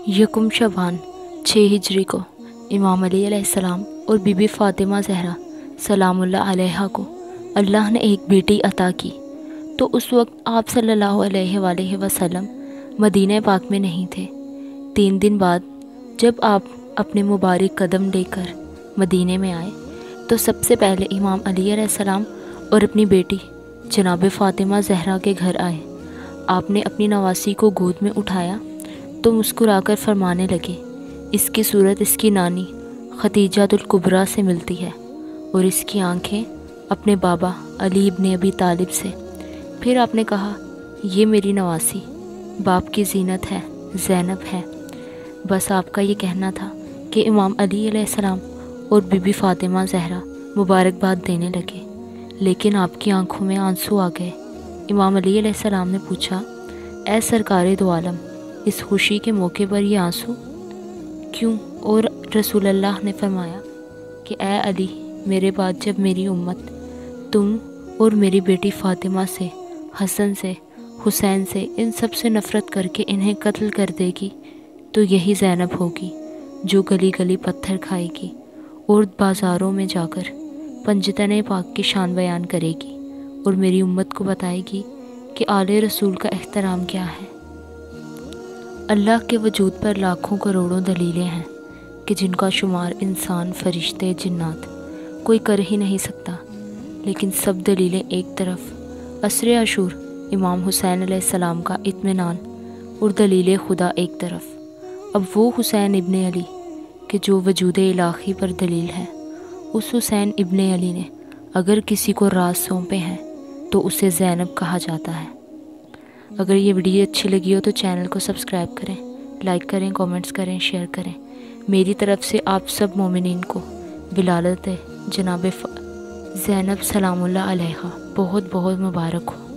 یکم شعبان 6 ہجری کو امام علی علیہ السلام اور بی بی فاطمہ زہرا سلام اللہ علیہا کو اللہ نے ایک بیٹی عطا کی، تو اس وقت آپ صلی اللہ علیہ وآلہ وسلم مدینہ پاک میں نہیں تھے۔ 3 دن بعد جب آپ اپنے مبارک قدم لے کر مدینہ میں آئے تو سب سے پہلے امام علی علیہ السلام اور اپنی بیٹی جناب فاطمہ زہرا کے گھر آئے۔ آپ نے اپنی نواسی کو گود میں اٹھایا تو مسکرا کر فرمانے لگے، اس کی صورت اس کی نانی خدیجہ الکبریٰ سے ملتی ہے اور اس کی آنکھیں اپنے بابا علی ابن ابی طالب سے۔ پھر آپ نے کہا، یہ میری نواسی باپ کی زینت ہے، زینب ہے۔ بس آپ کا یہ کہنا تھا کہ امام علی علیہ السلام اور بی بی فاطمہ زہرا مبارکباد دینے لگے، لیکن آپ کی آنکھوں میں آنسو آ گئے۔ امام علی علیہ السلام نے پوچھا، اے سرکار دو عالم، اس خوشی کے موقع پر یہ آنسو کیوں؟ اور رسول اللہ نے فرمایا کہ اے علی، میرے بعد جب میری امت تم اور میری بیٹی فاطمہ سے، حسن سے، حسین سے، ان سب سے نفرت کر کے انہیں قتل کر دے گی تو یہی زینب ہوگی جو گلی گلی پتھر کھائے گی اور بازاروں میں جا کر پنجتن پاک کی شان بیان کرے گی اور میری امت کو بتائے گی کہ آل رسول کا احترام کیا ہے۔ اللہ کے وجود پر لاکھوں کروڑوں دلیلیں ہیں کہ جن کا شمار انسان، فرشتے، جنات کوئی کر ہی نہیں سکتا، لیکن سب دلیلیں ایک طرف، عصر عاشور امام حسین علیہ السلام کا اطمینان اور دلیل خدا ایک طرف۔ اب وہ حسین ابن علی کہ جو وجود الہی پر دلیل ہے، اس حسین ابن علی نے اگر کسی کو راز سونپے ہیں تو اسے زینب کہا جاتا ہے۔ اگر یہ ویڈیو اچھی لگی ہو تو چینل کو سبسکرائب کریں، لائک کریں، کامنٹس کریں، شیئر کریں۔ میری طرف سے آپ سب مومنین کو ولادت جناب زینب سلام اللہ علیہا بہت بہت مبارک ہو۔